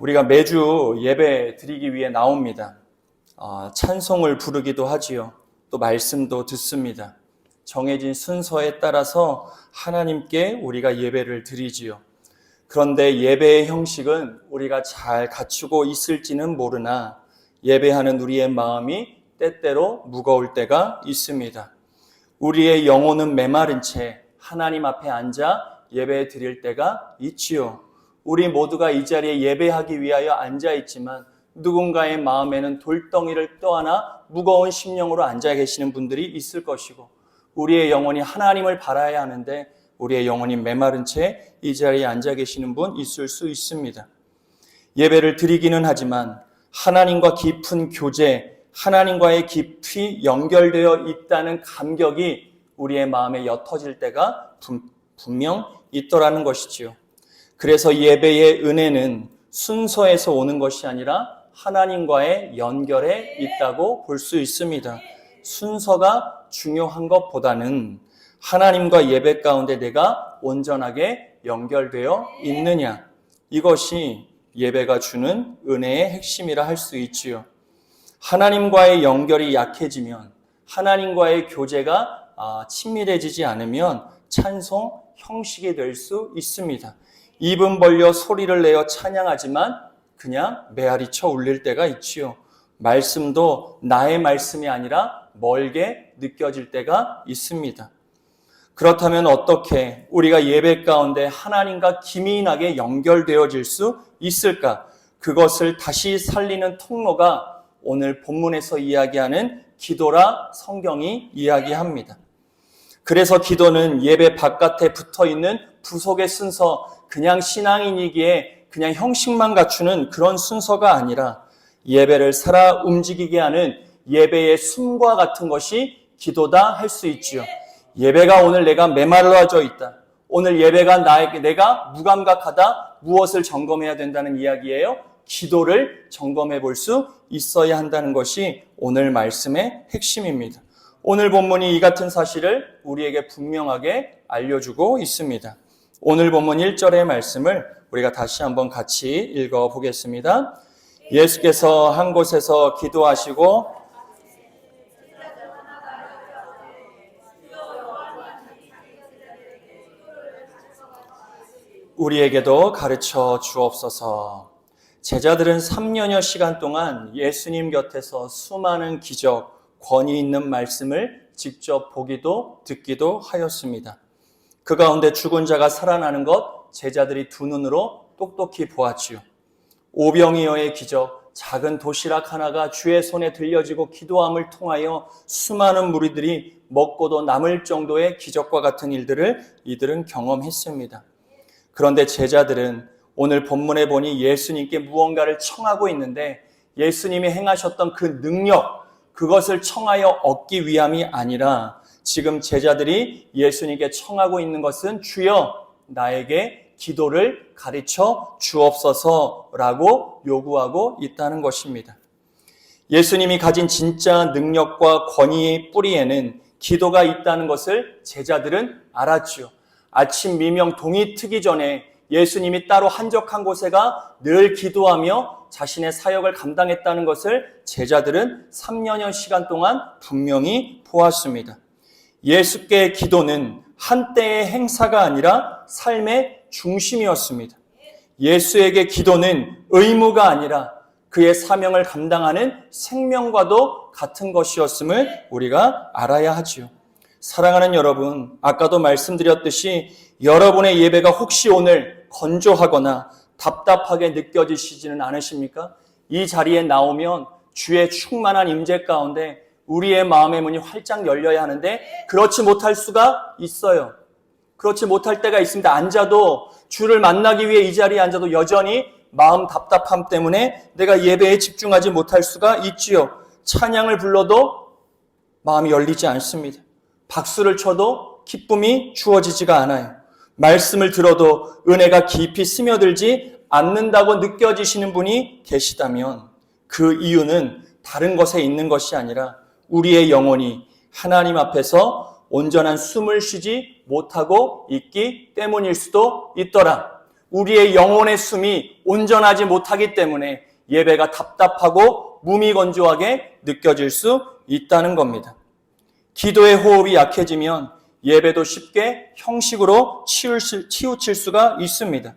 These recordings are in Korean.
우리가 매주 예배 드리기 위해 나옵니다. 찬송을 부르기도 하지요. 또 말씀도 듣습니다. 정해진 순서에 따라서 하나님께 우리가 예배를 드리지요. 그런데 예배의 형식은 우리가 잘 갖추고 있을지는 모르나 예배하는 우리의 마음이 때때로 무거울 때가 있습니다. 우리의 영혼은 메마른 채 하나님 앞에 앉아 예배 드릴 때가 있지요. 우리 모두가 이 자리에 예배하기 위하여 앉아 있지만 누군가의 마음에는 돌덩이를 떠안아 무거운 심령으로 앉아 계시는 분들이 있을 것이고, 우리의 영혼이 하나님을 바라야 하는데 우리의 영혼이 메마른 채 이 자리에 앉아 계시는 분 있을 수 있습니다. 예배를 드리기는 하지만 하나님과 깊은 교제, 하나님과의 깊이 연결되어 있다는 감격이 우리의 마음에 옅어질 때가 분명 있더라는 것이지요. 그래서 예배의 은혜는 순서에서 오는 것이 아니라 하나님과의 연결에 있다고 볼 수 있습니다. 순서가 중요한 것보다는 하나님과 예배 가운데 내가 온전하게 연결되어 있느냐, 이것이 예배가 주는 은혜의 핵심이라 할 수 있지요. 하나님과의 연결이 약해지면, 하나님과의 교제가 친밀해지지 않으면 찬송 형식이 될 수 있습니다. 입은 벌려 소리를 내어 찬양하지만 그냥 메아리쳐 울릴 때가 있지요. 말씀도 나의 말씀이 아니라 멀게 느껴질 때가 있습니다. 그렇다면 어떻게 우리가 예배 가운데 하나님과 기민하게 연결되어질 수 있을까? 그것을 다시 살리는 통로가 오늘 본문에서 이야기하는 기도라 성경이 이야기합니다. 그래서 기도는 예배 바깥에 붙어있는 부속의 순서, 그냥 신앙인이기에 그냥 형식만 갖추는 그런 순서가 아니라 예배를 살아 움직이게 하는 예배의 숨과 같은 것이 기도다 할 수 있지요. 예배가 오늘 내가 메말라져 있다, 오늘 예배가 내가 무감각하다, 무엇을 점검해야 된다는 이야기예요? 기도를 점검해 볼 수 있어야 한다는 것이 오늘 말씀의 핵심입니다. 오늘 본문이 이 같은 사실을 우리에게 분명하게 알려주고 있습니다. 오늘 본문 1절의 말씀을 우리가 다시 한번 같이 읽어보겠습니다. 예수께서 한 곳에서 기도하시고 우리에게도 가르쳐 주옵소서. 제자들은 3년여 시간 동안 예수님 곁에서 수많은 기적, 권위 있는 말씀을 직접 보기도 듣기도 하였습니다. 그 가운데 죽은 자가 살아나는 것 제자들이 두 눈으로 똑똑히 보았지요. 오병이어의 기적, 작은 도시락 하나가 주의 손에 들려지고 기도함을 통하여 수많은 무리들이 먹고도 남을 정도의 기적과 같은 일들을 이들은 경험했습니다. 그런데 제자들은 오늘 본문에 보니 예수님께 무언가를 청하고 있는데 예수님이 행하셨던 그 능력, 그것을 청하여 얻기 위함이 아니라 지금 제자들이 예수님께 청하고 있는 것은 주여 나에게 기도를 가르쳐 주옵소서라고 요구하고 있다는 것입니다. 예수님이 가진 진짜 능력과 권위의 뿌리에는 기도가 있다는 것을 제자들은 알았지요. 아침 미명 동이 트기 전에 예수님이 따로 한적한 곳에 가 늘 기도하며 자신의 사역을 감당했다는 것을 제자들은 3년여 시간 동안 분명히 보았습니다. 예수께의 기도는 한때의 행사가 아니라 삶의 중심이었습니다. 예수에게 기도는 의무가 아니라 그의 사명을 감당하는 생명과도 같은 것이었음을 우리가 알아야 하지요. 사랑하는 여러분, 아까도 말씀드렸듯이 여러분의 예배가 혹시 오늘 건조하거나 답답하게 느껴지시지는 않으십니까? 이 자리에 나오면 주의 충만한 임재 가운데 우리의 마음의 문이 활짝 열려야 하는데 그렇지 못할 수가 있어요. 그렇지 못할 때가 있습니다. 앉아도 주를 만나기 위해 이 자리에 앉아도 여전히 마음 답답함 때문에 내가 예배에 집중하지 못할 수가 있지요. 찬양을 불러도 마음이 열리지 않습니다. 박수를 쳐도 기쁨이 주어지지가 않아요. 말씀을 들어도 은혜가 깊이 스며들지 않는다고 느껴지시는 분이 계시다면 그 이유는 다른 것에 있는 것이 아니라 우리의 영혼이 하나님 앞에서 온전한 숨을 쉬지 못하고 있기 때문일 수도 있더라. 우리의 영혼의 숨이 온전하지 못하기 때문에 예배가 답답하고 무미건조하게 느껴질 수 있다는 겁니다. 기도의 호흡이 약해지면 예배도 쉽게 형식으로 치우칠 수가 있습니다.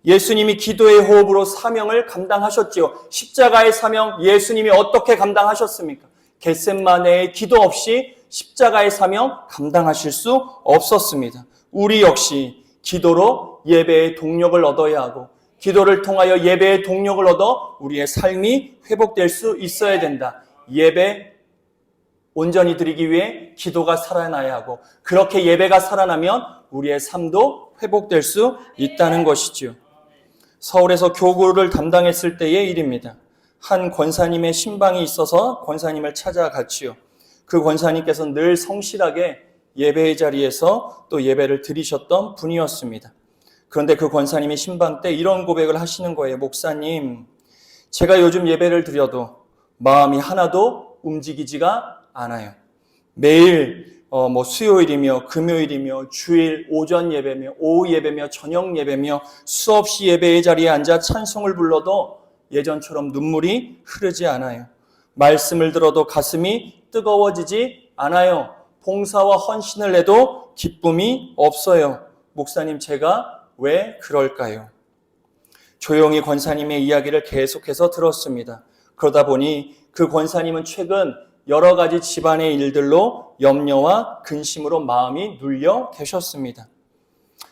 예수님이 기도의 호흡으로 사명을 감당하셨지요. 십자가의 사명 예수님이 어떻게 감당하셨습니까? 겟셋마네의 기도 없이 십자가의 사명 감당하실 수 없었습니다. 우리 역시 기도로 예배의 동력을 얻어야 하고 기도를 통하여 예배의 동력을 얻어 우리의 삶이 회복될 수 있어야 된다. 예배 온전히 드리기 위해 기도가 살아나야 하고 그렇게 예배가 살아나면 우리의 삶도 회복될 수 있다는 것이지요. 서울에서 교구를 담당했을 때의 일입니다. 한 권사님의 신방이 있어서 권사님을 찾아갔지요. 그 권사님께서 늘 성실하게 예배의 자리에서 또 예배를 드리셨던 분이었습니다. 그런데 그 권사님이 신방 때 이런 고백을 하시는 거예요. 목사님, 제가 요즘 예배를 드려도 마음이 하나도 움직이지가 않아요. 매일 수요일이며 금요일이며 주일 오전 예배며 오후 예배며 저녁 예배며 수없이 예배의 자리에 앉아 찬송을 불러도 예전처럼 눈물이 흐르지 않아요. 말씀을 들어도 가슴이 뜨거워지지 않아요. 봉사와 헌신을 해도 기쁨이 없어요. 목사님, 제가 왜 그럴까요? 조용히 권사님의 이야기를 계속해서 들었습니다. 그러다 보니 그 권사님은 최근 여러 가지 집안의 일들로 염려와 근심으로 마음이 눌려 계셨습니다.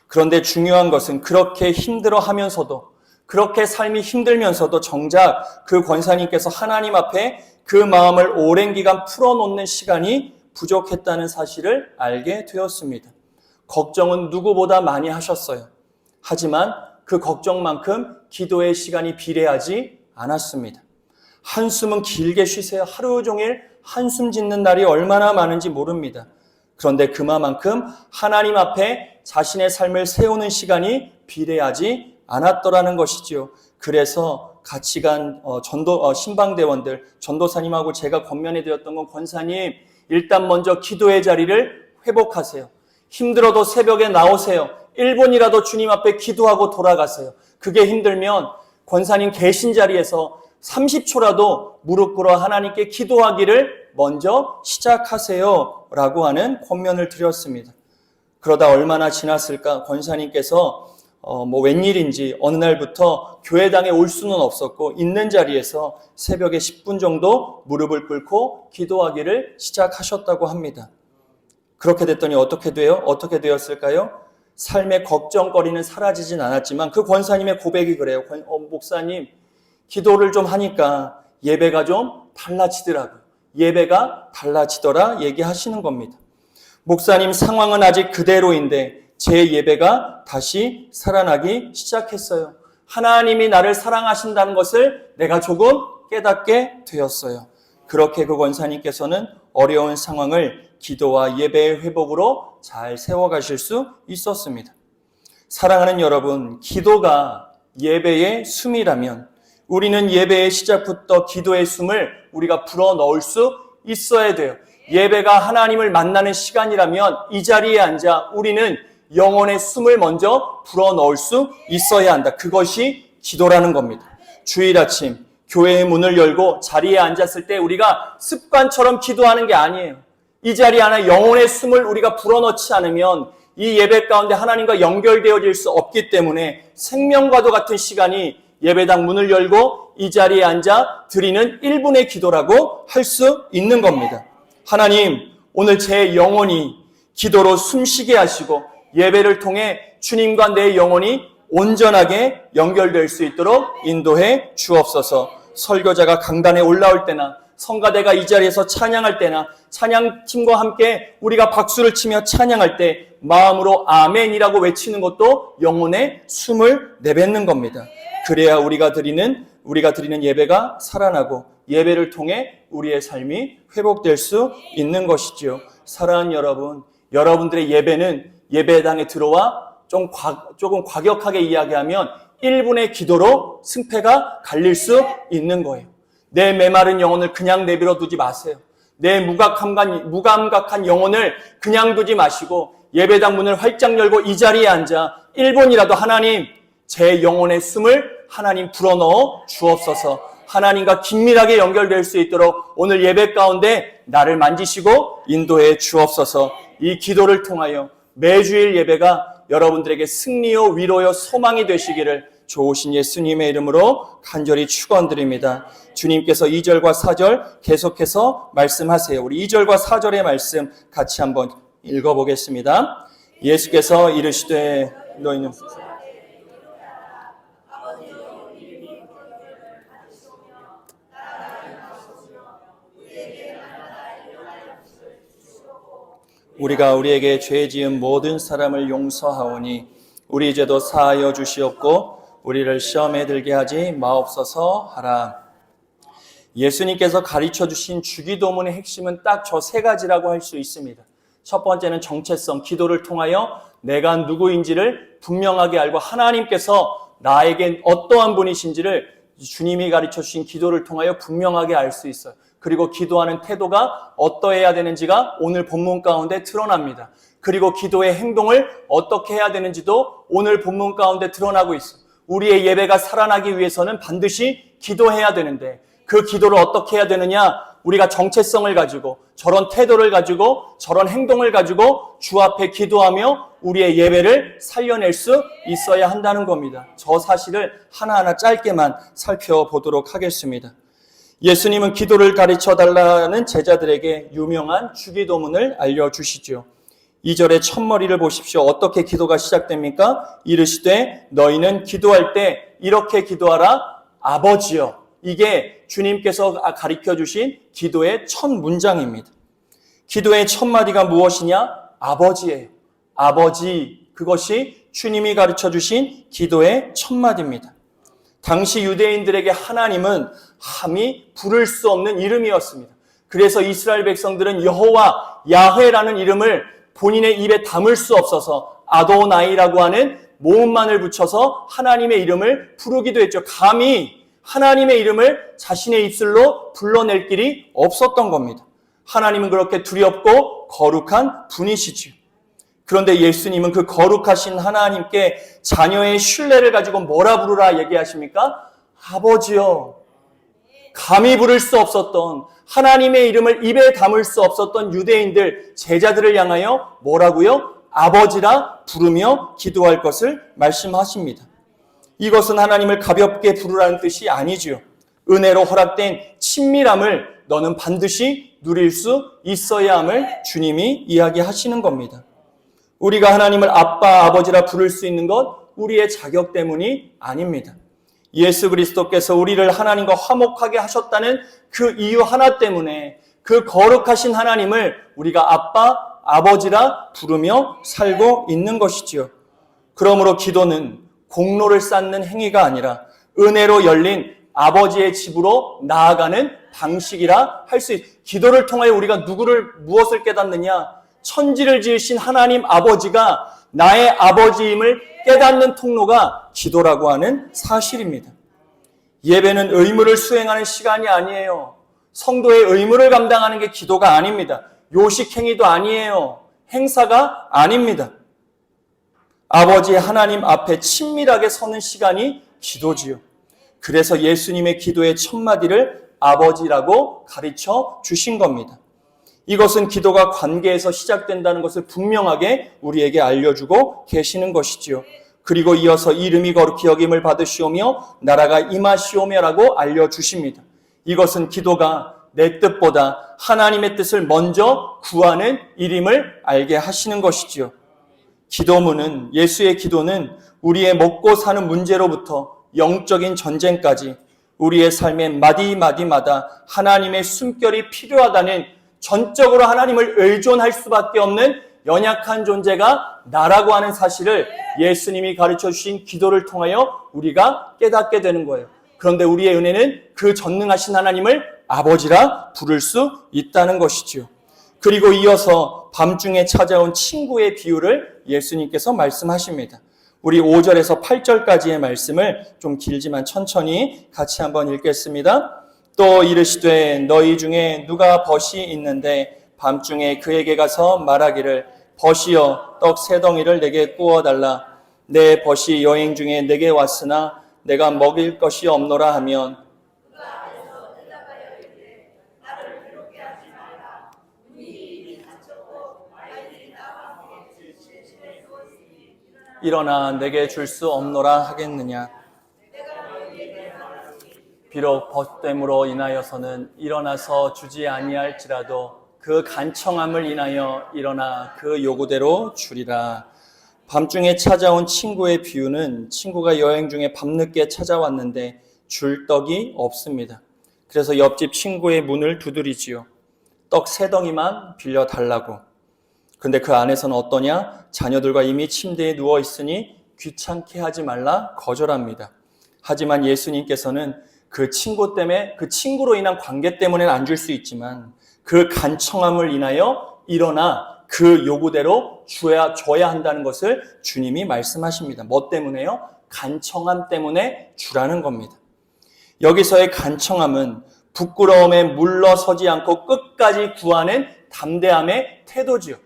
그런데 중요한 것은 그렇게 힘들어하면서도 그렇게 삶이 힘들면서도 정작 그 권사님께서 하나님 앞에 그 마음을 오랜 기간 풀어놓는 시간이 부족했다는 사실을 알게 되었습니다. 걱정은 누구보다 많이 하셨어요. 하지만 그 걱정만큼 기도의 시간이 비례하지 않았습니다. 한숨은 길게 쉬세요. 하루 종일 한숨 짓는 날이 얼마나 많은지 모릅니다. 그런데 그만큼 하나님 앞에 자신의 삶을 세우는 시간이 비례하지 않았더라는 것이지요. 그래서 같이 간 신방대원들, 전도사님하고 제가 권면해 드렸던 건 권사님, 일단 먼저 기도의 자리를 회복하세요. 힘들어도 새벽에 나오세요. 1분이라도 주님 앞에 기도하고 돌아가세요. 그게 힘들면 권사님 계신 자리에서 30초라도 무릎 꿇어 하나님께 기도하기를 먼저 시작하세요 라고 하는 권면을 드렸습니다. 그러다 얼마나 지났을까 권사님께서 웬일인지 어느 날부터 교회당에 올 수는 없었고 있는 자리에서 새벽에 10분 정도 무릎을 꿇고 기도하기를 시작하셨다고 합니다. 그렇게 됐더니 어떻게 되었을까요? 삶의 걱정거리는 사라지진 않았지만 그 권사님의 고백이 그래요. 목사님, 기도를 좀 하니까 예배가 좀 달라지더라고요. 예배가 달라지더라 얘기하시는 겁니다. 목사님, 상황은 아직 그대로인데 제 예배가 다시 살아나기 시작했어요. 하나님이 나를 사랑하신다는 것을 내가 조금 깨닫게 되었어요. 그렇게 그 권사님께서는 어려운 상황을 기도와 예배의 회복으로 잘 세워가실 수 있었습니다. 사랑하는 여러분, 기도가 예배의 숨이라면 우리는 예배의 시작부터 기도의 숨을 우리가 불어넣을 수 있어야 돼요. 예배가 하나님을 만나는 시간이라면 이 자리에 앉아 우리는 영혼의 숨을 먼저 불어넣을 수 있어야 한다. 그것이 기도라는 겁니다. 주일 아침 교회의 문을 열고 자리에 앉았을 때 우리가 습관처럼 기도하는 게 아니에요. 이 자리 안에 영혼의 숨을 우리가 불어넣지 않으면 이 예배 가운데 하나님과 연결되어질 수 없기 때문에 생명과도 같은 시간이 예배당 문을 열고 이 자리에 앉아 드리는 1분의 기도라고 할 수 있는 겁니다. 하나님, 오늘 제 영혼이 기도로 숨쉬게 하시고 예배를 통해 주님과 내 영혼이 온전하게 연결될 수 있도록 인도해 주옵소서. 설교자가 강단에 올라올 때나 성가대가 이 자리에서 찬양할 때나 찬양팀과 함께 우리가 박수를 치며 찬양할 때 마음으로 아멘이라고 외치는 것도 영혼의 숨을 내뱉는 겁니다. 그래야 우리가 드리는 예배가 살아나고 예배를 통해 우리의 삶이 회복될 수 있는 것이지요. 사랑하는 여러분, 여러분들의 예배는 예배당에 들어와 조금 과격하게 이야기하면 1분의 기도로 승패가 갈릴 수 있는 거예요. 내 메마른 영혼을 그냥 내버려 두지 마세요. 내 무감각한 영혼을 그냥 두지 마시고 예배당 문을 활짝 열고 이 자리에 앉아 1분이라도 하나님, 제 영혼의 숨을 하나님 불어넣어 주옵소서. 하나님과 긴밀하게 연결될 수 있도록 오늘 예배 가운데 나를 만지시고 인도해 주옵소서. 이 기도를 통하여 매주일 예배가 여러분들에게 승리요 위로요 소망이 되시기를 좋으신 예수님의 이름으로 간절히 축원드립니다. 주님께서 2절과 4절 계속해서 말씀하세요. 우리 2절과 4절의 말씀 같이 한번 읽어보겠습니다. 예수께서 이르시되 너희는 우리가 우리에게 죄 지은 모든 사람을 용서하오니 우리 죄도 사하여 주시옵고 우리를 시험에 들게 하지 마옵소서 하라. 예수님께서 가르쳐 주신 주기도문의 핵심은 딱 저 세 가지라고 할 수 있습니다. 첫 번째는 정체성, 기도를 통하여 내가 누구인지를 분명하게 알고 하나님께서 나에겐 어떠한 분이신지를 주님이 가르쳐 주신 기도를 통하여 분명하게 알 수 있어요. 그리고 기도하는 태도가 어떠해야 되는지가 오늘 본문 가운데 드러납니다. 그리고 기도의 행동을 어떻게 해야 되는지도 오늘 본문 가운데 드러나고 있어요. 우리의 예배가 살아나기 위해서는 반드시 기도해야 되는데 그 기도를 어떻게 해야 되느냐? 우리가 정체성을 가지고 저런 태도를 가지고 저런 행동을 가지고 주 앞에 기도하며 우리의 예배를 살려낼 수 있어야 한다는 겁니다. 저 사실을 하나하나 짧게만 살펴보도록 하겠습니다. 예수님은 기도를 가르쳐달라는 제자들에게 유명한 주기도문을 알려주시죠. 2절의 첫머리를 보십시오. 어떻게 기도가 시작됩니까? 이르시되 너희는 기도할 때 이렇게 기도하라. 아버지여. 이게 주님께서 가르쳐주신 기도의 첫 문장입니다. 기도의 첫 마디가 무엇이냐? 아버지예요. 아버지, 그것이 주님이 가르쳐주신 기도의 첫 마디입니다. 당시 유대인들에게 하나님은 함이 부를 수 없는 이름이었습니다. 그래서 이스라엘 백성들은 여호와, 야훼라는 이름을 본인의 입에 담을 수 없어서 아도나이라고 하는 모음만을 붙여서 하나님의 이름을 부르기도 했죠. 감히 하나님의 이름을 자신의 입술로 불러낼 길이 없었던 겁니다. 하나님은 그렇게 두렵고 거룩한 분이시지요. 그런데 예수님은 그 거룩하신 하나님께 자녀의 신뢰를 가지고 뭐라 부르라 얘기하십니까? 아버지요. 감히 부를 수 없었던 하나님의 이름을 입에 담을 수 없었던 유대인들, 제자들을 향하여 뭐라고요? 아버지라 부르며 기도할 것을 말씀하십니다. 이것은 하나님을 가볍게 부르라는 뜻이 아니지요. 은혜로 허락된 친밀함을 너는 반드시 누릴 수 있어야 함을 주님이 이야기하시는 겁니다. 우리가 하나님을 아빠, 아버지라 부를 수 있는 것 우리의 자격 때문이 아닙니다. 예수 그리스도께서 우리를 하나님과 화목하게 하셨다는 그 이유 하나 때문에 그 거룩하신 하나님을 우리가 아빠, 아버지라 부르며 살고 있는 것이지요. 그러므로 기도는 공로를 쌓는 행위가 아니라 은혜로 열린 아버지의 집으로 나아가는 방식이라 할 수 있습니다. 기도를 통하여 우리가 무엇을 깨닫느냐? 천지를 지으신 하나님 아버지가 나의 아버지임을 깨닫는 통로가 기도라고 하는 사실입니다. 예배는 의무를 수행하는 시간이 아니에요. 성도의 의무를 감당하는 게 기도가 아닙니다. 요식행위도 아니에요. 행사가 아닙니다. 아버지 하나님 앞에 친밀하게 서는 시간이 기도지요. 그래서 예수님의 기도의 첫마디를 아버지라고 가르쳐 주신 겁니다. 이것은 기도가 관계에서 시작된다는 것을 분명하게 우리에게 알려주고 계시는 것이지요. 그리고 이어서 이름이 거룩히 여김을 받으시오며 나라가 임하시오며라고 알려주십니다. 이것은 기도가 내 뜻보다 하나님의 뜻을 먼저 구하는 일임을 알게 하시는 것이지요. 기도문은, 예수의 기도는 우리의 먹고 사는 문제로부터 영적인 전쟁까지 우리의 삶의 마디마디마다 하나님의 숨결이 필요하다는 전적으로 하나님을 의존할 수밖에 없는 연약한 존재가 나라고 하는 사실을 예수님이 가르쳐 주신 기도를 통하여 우리가 깨닫게 되는 거예요. 그런데 우리의 은혜는 그 전능하신 하나님을 아버지라 부를 수 있다는 것이지요. 그리고 이어서 밤중에 찾아온 친구의 비유를 예수님께서 말씀하십니다. 우리 5절에서 8절까지의 말씀을 좀 길지만 천천히 같이 한번 읽겠습니다. 또 이르시되 너희 중에 누가 벗이 있는데 밤중에 그에게 가서 말하기를 벗이여 떡 세 덩이를 내게 구워달라. 내 벗이 여행 중에 내게 왔으나 내가 먹일 것이 없노라 하면 일어나 내게 줄 수 없노라 하겠느냐. 비록 벗됨으로 인하여서는 일어나서 주지 아니할지라도 그 간청함을 인하여 일어나 그 요구대로 주리라. 밤중에 찾아온 친구의 비유는 친구가 여행 중에 밤늦게 찾아왔는데 줄 떡이 없습니다. 그래서 옆집 친구의 문을 두드리지요. 떡 3덩이만 빌려달라고. 근데 그 안에서는 어떠냐? 자녀들과 이미 침대에 누워 있으니 귀찮게 하지 말라 거절합니다. 하지만 예수님께서는 그 친구 때문에, 그 친구로 인한 관계 때문에는 안 줄 수 있지만 그 간청함을 인하여 일어나 그 요구대로 줘야 한다는 것을 주님이 말씀하십니다. 뭐 때문에요? 간청함 때문에 주라는 겁니다. 여기서의 간청함은 부끄러움에 물러서지 않고 끝까지 구하는 담대함의 태도지요.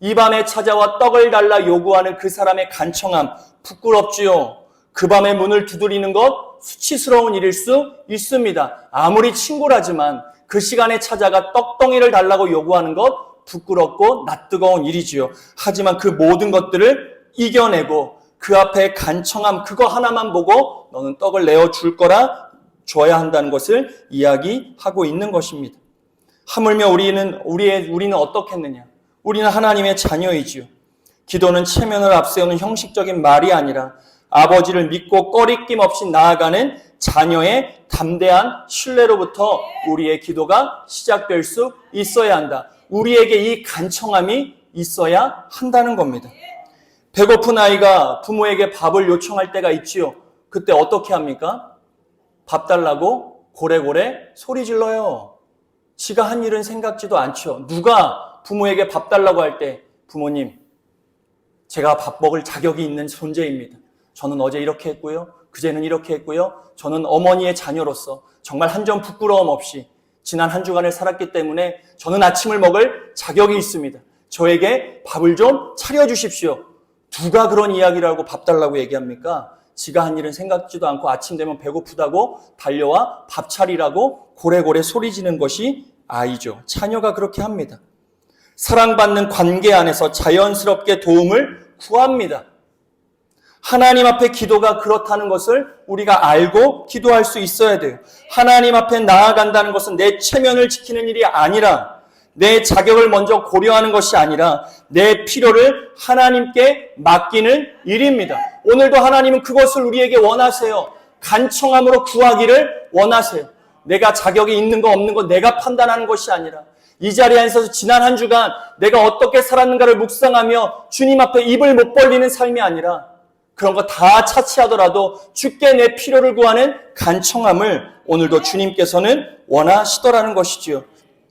이 밤에 찾아와 떡을 달라 요구하는 그 사람의 간청함, 부끄럽지요. 그 밤에 문을 두드리는 것 수치스러운 일일 수 있습니다. 아무리 친구라지만 그 시간에 찾아가 떡덩이를 달라고 요구하는 것 부끄럽고 낯뜨거운 일이지요. 하지만 그 모든 것들을 이겨내고 그 앞에 간청함 그거 하나만 보고 너는 떡을 내어줄 거라 줘야 한다는 것을 이야기하고 있는 것입니다. 하물며 우리는 어떻겠느냐? 우리는 하나님의 자녀이지요. 기도는 체면을 앞세우는 형식적인 말이 아니라 아버지를 믿고 꺼리낌 없이 나아가는 자녀의 담대한 신뢰로부터 우리의 기도가 시작될 수 있어야 한다. 우리에게 이 간청함이 있어야 한다는 겁니다. 배고픈 아이가 부모에게 밥을 요청할 때가 있지요. 그때 어떻게 합니까? 밥 달라고 고래고래 소리 질러요. 지가 한 일은 생각지도 않죠. 누가 부모에게 밥 달라고 할 때 부모님, 제가 밥 먹을 자격이 있는 존재입니다. 저는 어제 이렇게 했고요. 그제는 이렇게 했고요. 저는 어머니의 자녀로서 정말 한 점 부끄러움 없이 지난 한 주간을 살았기 때문에 저는 아침을 먹을 자격이 있습니다. 저에게 밥을 좀 차려주십시오. 누가 그런 이야기를 하고 밥 달라고 얘기합니까? 지가 한 일은 생각지도 않고 아침 되면 배고프다고 달려와 밥 차리라고 고래고래 소리 지는 것이 아이죠. 자녀가 그렇게 합니다. 사랑받는 관계 안에서 자연스럽게 도움을 구합니다. 하나님 앞에 기도가 그렇다는 것을 우리가 알고 기도할 수 있어야 돼요. 하나님 앞에 나아간다는 것은 내 체면을 지키는 일이 아니라 내 자격을 먼저 고려하는 것이 아니라 내 필요를 하나님께 맡기는 일입니다. 오늘도 하나님은 그것을 우리에게 원하세요. 간청함으로 구하기를 원하세요. 내가 자격이 있는 거 없는 거 내가 판단하는 것이 아니라 이 자리에 앉아서 지난 한 주간 내가 어떻게 살았는가를 묵상하며 주님 앞에 입을 못 벌리는 삶이 아니라 그런 거 다 차치하더라도 주께 내 필요를 구하는 간청함을 오늘도 주님께서는 원하시더라는 것이지요.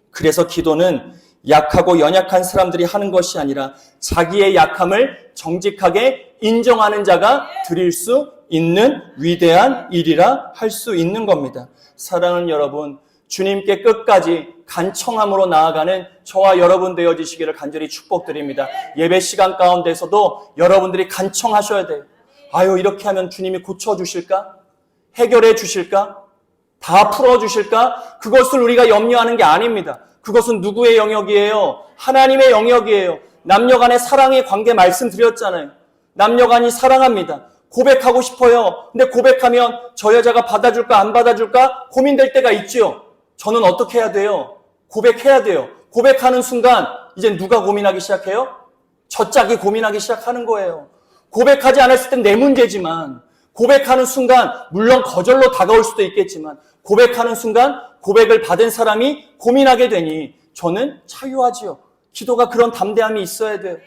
그래서 기도는 약하고 연약한 사람들이 하는 것이 아니라 자기의 약함을 정직하게 인정하는 자가 드릴 수 있는 위대한 일이라 할 수 있는 겁니다. 사랑하는 여러분, 주님께 끝까지 간청함으로 나아가는 저와 여러분 되어지시기를 간절히 축복드립니다. 예배 시간 가운데서도 여러분들이 간청하셔야 돼요. 아유, 이렇게 하면 주님이 고쳐주실까? 해결해 주실까? 다 풀어주실까? 그것을 우리가 염려하는 게 아닙니다. 그것은 누구의 영역이에요? 하나님의 영역이에요. 남녀간의 사랑의 관계 말씀드렸잖아요. 남녀간이 사랑합니다. 고백하고 싶어요. 근데 고백하면 저 여자가 받아줄까 안 받아줄까 고민될 때가 있죠. 저는 어떻게 해야 돼요? 고백해야 돼요. 고백하는 순간 이제 누가 고민하기 시작해요? 저 짝이 고민하기 시작하는 거예요. 고백하지 않았을 땐 내 문제지만 고백하는 순간 물론 거절로 다가올 수도 있겠지만 고백하는 순간 고백을 받은 사람이 고민하게 되니 저는 자유하지요. 기도가 그런 담대함이 있어야 돼요.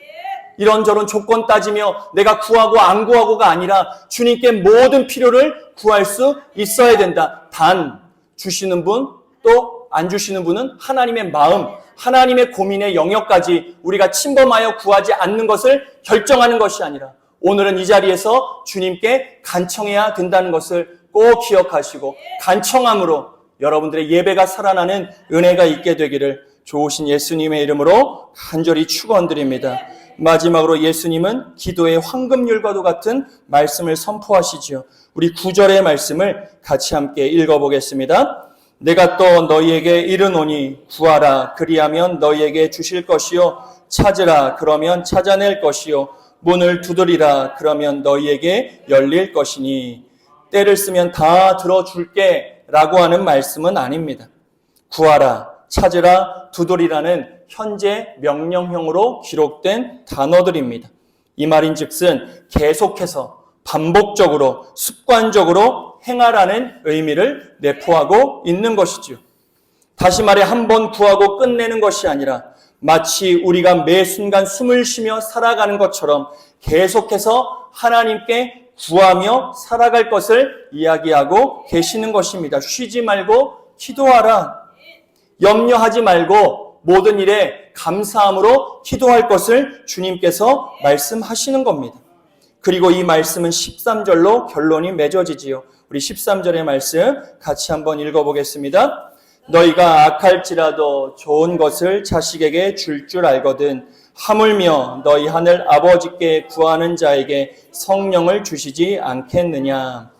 이런저런 조건 따지며 내가 구하고 안 구하고가 아니라 주님께 모든 필요를 구할 수 있어야 된다. 단 주시는 분 또 안 주시는 분은 하나님의 마음, 하나님의 고민의 영역까지 우리가 침범하여 구하지 않는 것을 결정하는 것이 아니라 오늘은 이 자리에서 주님께 간청해야 된다는 것을 꼭 기억하시고 간청함으로 여러분들의 예배가 살아나는 은혜가 있게 되기를 좋으신 예수님의 이름으로 간절히 축원드립니다. 마지막으로 예수님은 기도의 황금률과도 같은 말씀을 선포하시지요. 우리 9절의 말씀을 같이 함께 읽어보겠습니다. 내가 또 너희에게 이르노니 구하라 그리하면 너희에게 주실 것이요 찾으라 그러면 찾아낼 것이요 문을 두드리라 그러면 너희에게 열릴 것이니 때를 쓰면 다 들어줄게 라고 하는 말씀은 아닙니다. 구하라, 찾으라, 두드리라는 현재 명령형으로 기록된 단어들입니다. 이 말인즉슨 계속해서 반복적으로 습관적으로 행하라는 의미를 내포하고 있는 것이지요. 다시 말해 한 번 구하고 끝내는 것이 아니라 마치 우리가 매 순간 숨을 쉬며 살아가는 것처럼 계속해서 하나님께 구하며 살아갈 것을 이야기하고 계시는 것입니다. 쉬지 말고 기도하라. 염려하지 말고 모든 일에 감사함으로 기도할 것을 주님께서 말씀하시는 겁니다. 그리고 이 말씀은 13절로 결론이 맺어지지요. 우리 13절의 말씀 같이 한번 읽어보겠습니다. 너희가 악할지라도 좋은 것을 자식에게 줄 알거든 하물며 너희 하늘 아버지께 구하는 자에게 성령을 주시지 않겠느냐.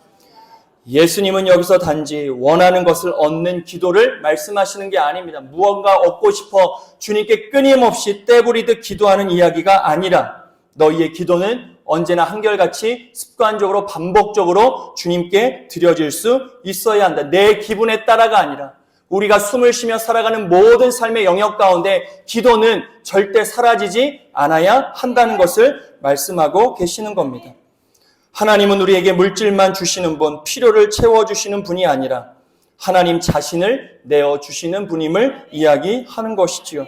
예수님은 여기서 단지 원하는 것을 얻는 기도를 말씀하시는 게 아닙니다. 무언가 얻고 싶어 주님께 끊임없이 떼부리듯 기도하는 이야기가 아니라 너희의 기도는 언제나 한결같이 습관적으로 반복적으로 주님께 드려질 수 있어야 한다. 내 기분에 따라가 아니라 우리가 숨을 쉬며 살아가는 모든 삶의 영역 가운데 기도는 절대 사라지지 않아야 한다는 것을 말씀하고 계시는 겁니다. 하나님은 우리에게 물질만 주시는 분, 필요를 채워주시는 분이 아니라 하나님 자신을 내어주시는 분임을 이야기하는 것이지요.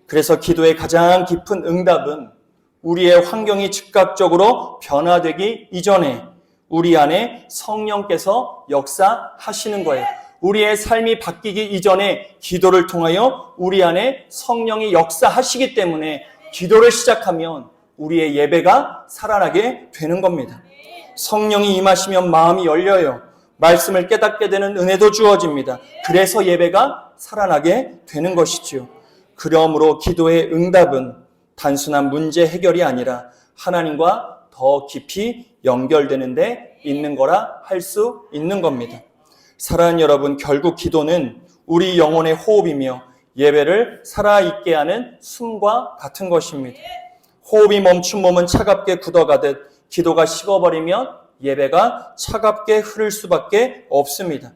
그래서 기도의 가장 깊은 응답은 우리의 환경이 즉각적으로 변화되기 이전에 우리 안에 성령께서 역사하시는 거예요. 우리의 삶이 바뀌기 이전에 기도를 통하여 우리 안에 성령이 역사하시기 때문에 기도를 시작하면 우리의 예배가 살아나게 되는 겁니다. 성령이 임하시면 마음이 열려요. 말씀을 깨닫게 되는 은혜도 주어집니다. 그래서 예배가 살아나게 되는 것이지요. 그러므로 기도의 응답은 단순한 문제 해결이 아니라 하나님과 더 깊이 연결되는 데 있는 거라 할 수 있는 겁니다. 사랑하는 여러분, 결국 기도는 우리 영혼의 호흡이며 예배를 살아있게 하는 숨과 같은 것입니다. 호흡이 멈춘 몸은 차갑게 굳어가듯 기도가 식어버리면 예배가 차갑게 흐를 수밖에 없습니다.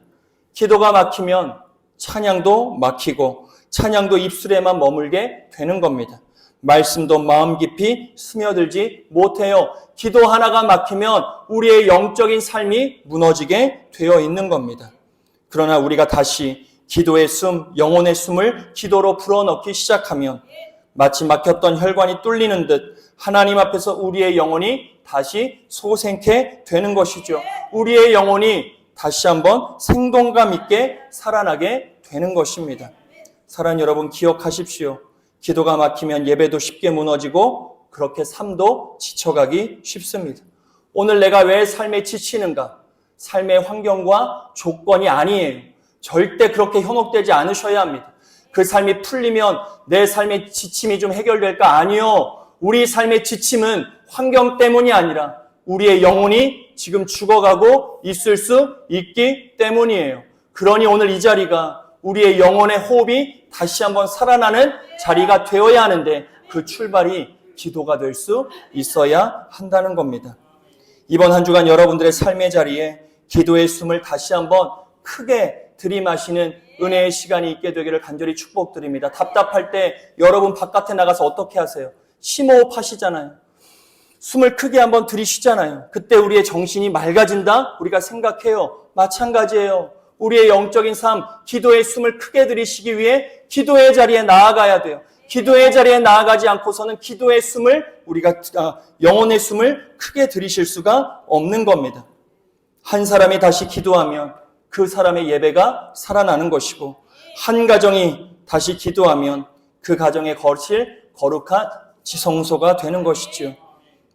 기도가 막히면 찬양도 막히고 찬양도 입술에만 머물게 되는 겁니다. 말씀도 마음 깊이 스며들지 못해요. 기도 하나가 막히면 우리의 영적인 삶이 무너지게 되어 있는 겁니다. 그러나 우리가 다시 기도의 숨, 영혼의 숨을 기도로 불어넣기 시작하면 마치 막혔던 혈관이 뚫리는 듯 하나님 앞에서 우리의 영혼이 다시 소생케 되는 것이죠. 우리의 영혼이 다시 한번 생동감 있게 살아나게 되는 것입니다. 사랑하는 여러분, 기억하십시오. 기도가 막히면 예배도 쉽게 무너지고 그렇게 삶도 지쳐가기 쉽습니다. 오늘 내가 왜 삶에 지치는가? 삶의 환경과 조건이 아니에요. 절대 그렇게 현혹되지 않으셔야 합니다. 그 삶이 풀리면 내 삶의 지침이 좀 해결될까? 아니요. 우리 삶의 지침은 환경 때문이 아니라 우리의 영혼이 지금 죽어가고 있을 수 있기 때문이에요. 그러니 오늘 이 자리가 우리의 영혼의 호흡이 다시 한번 살아나는 자리가 되어야 하는데 그 출발이 기도가 될 수 있어야 한다는 겁니다. 이번 한 주간 여러분들의 삶의 자리에 기도의 숨을 다시 한번 크게 들이마시는 은혜의 시간이 있게 되기를 간절히 축복드립니다. 답답할 때 여러분 바깥에 나가서 어떻게 하세요? 심호흡 하시잖아요. 숨을 크게 한번 들이쉬잖아요. 그때 우리의 정신이 맑아진다? 우리가 생각해요. 마찬가지예요. 우리의 영적인 삶, 기도의 숨을 크게 들이쉬기 위해 기도의 자리에 나아가야 돼요. 기도의 자리에 나아가지 않고서는 기도의 숨을 영혼의 숨을 크게 들이쉴 수가 없는 겁니다. 한 사람이 다시 기도하면 그 사람의 예배가 살아나는 것이고 한 가정이 다시 기도하면 그 가정에 거칠 거룩한 지성소가 되는 것이지요.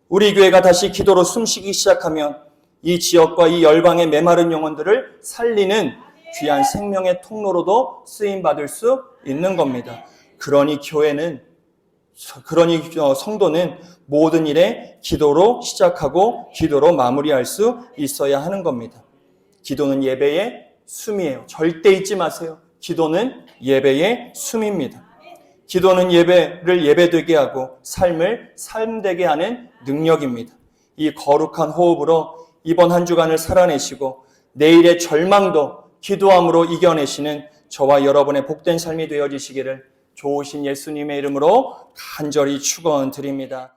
우리 교회가 다시 기도로 숨쉬기 시작하면 이 지역과 이 열방의 메마른 영혼들을 살리는 귀한 생명의 통로로도 쓰임받을 수 있는 겁니다. 그러니 교회는 그러니 성도는 모든 일에 기도로 시작하고 기도로 마무리할 수 있어야 하는 겁니다. 기도는 예배의 숨이에요. 절대 잊지 마세요. 기도는 예배의 숨입니다. 기도는 예배를 예배되게 하고 삶을 삶되게 하는 능력입니다. 이 거룩한 호흡으로 이번 한 주간을 살아내시고 내일의 절망도 기도함으로 이겨내시는 저와 여러분의 복된 삶이 되어지시기를 좋으신 예수님의 이름으로 간절히 축원드립니다.